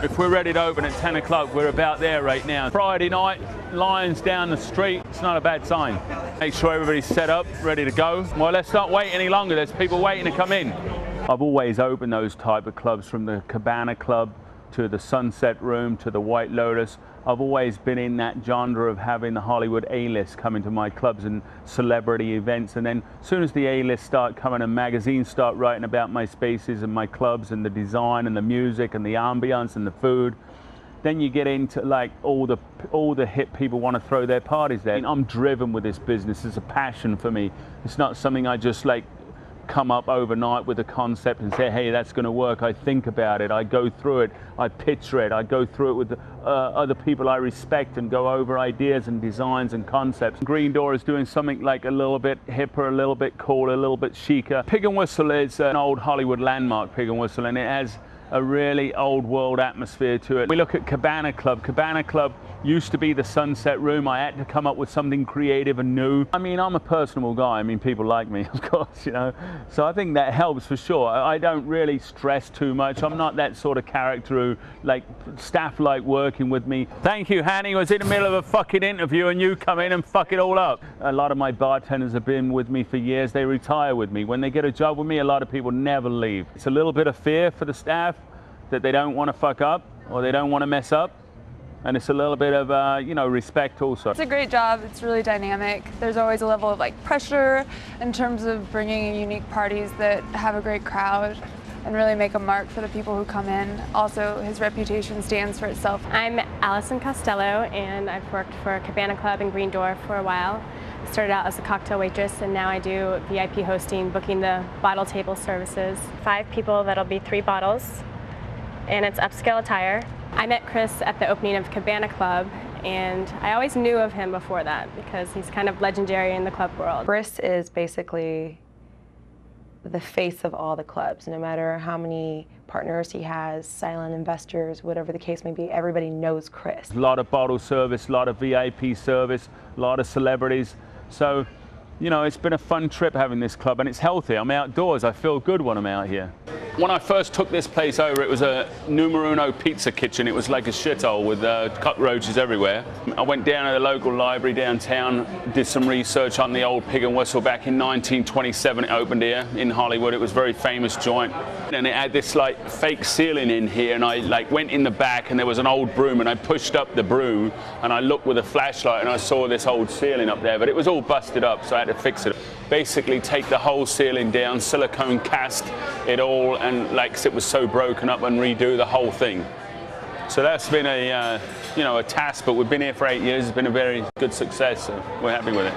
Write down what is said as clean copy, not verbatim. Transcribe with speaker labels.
Speaker 1: If we're ready to open at 10 o'clock, we're about there right now. Friday night, lines down the street. It's not a bad sign. Make sure everybody's set up, ready to go. Well, let's not wait any longer. There's people waiting to come in. I've always opened those type of clubs, from the Cabana Club to the Sunset Room to the White Lotus. I've always been in that genre of having the Hollywood A-list come into my clubs and celebrity events. And then as soon as the A-list start coming and magazines start writing about my spaces and my clubs and the design and the music and the ambience and the food, then you get into like all the hip people want to throw their parties there. I'm driven with this business. It's a passion for me. It's not something I just like come up overnight with a concept and say, hey, that's going to work. I think about it, I go through it, I picture it, I go through it with other people I respect and go over ideas and designs and concepts. Green Door is doing something like a little bit hipper, a little bit cooler, a little bit chicer. Pig and Whistle is an old Hollywood landmark, Pig and Whistle, and it has a really old world atmosphere to it. We look at Cabana Club. Cabana Club used to be the Sunset Room. I had to come up with something creative and new. I mean, I'm a personable guy. I mean, people like me, of course, you know. So I think that helps for sure. I don't really stress too much. I'm not that sort of character who, like, staff like working with me. Thank you, Hanny. I was in the middle of a fucking interview and you come in and fuck it all up. A lot of my bartenders have been with me for years. They retire with me. When they get a job with me, a lot of people never leave. It's a little bit of fear for the staff that they don't want to fuck up or they don't want to mess up. And it's a little bit of, you know, respect also.
Speaker 2: It's a great job. It's really dynamic. There's always a level of like pressure in terms of bringing unique parties that have a great crowd and really make a mark for the people who come in. Also, his reputation stands for itself.
Speaker 3: I'm Allison Costello, and I've worked for Cabana Club and Green Door for a while. Started out as a cocktail waitress, and now I do VIP hosting, booking the bottle table services. 5 people, that'll be 3 bottles, and it's upscale attire. I met Chris at the opening of Cabana Club, and I always knew of him before that because he's kind of legendary in the club world.
Speaker 4: Chris is basically the face of all the clubs. No matter how many partners he has, silent investors, whatever the case may be, everybody knows Chris.
Speaker 1: A lot of bottle service, a lot of VIP service, a lot of celebrities. So, you know, it's been a fun trip having this club, and it's healthy. I'm outdoors. I feel good when I'm out here. When I first took this place over, it was a numero uno pizza kitchen. It was like a shithole with cockroaches everywhere. I went down to the local library downtown, did some research on the old Pig and Whistle. Back in 1927, it opened here in Hollywood. It was a very famous joint. And it had this like fake ceiling in here, and I like went in the back and there was an old broom, and I pushed up the broom and I looked with a flashlight and I saw this old ceiling up there, but it was all busted up, so I had to fix it. Basically take the whole ceiling down, silicone cast it all, and like it was so broken up, and redo the whole thing. So that's been a, you know, a task, but we've been here for 8 years. It's been a very good success, so we're happy with it.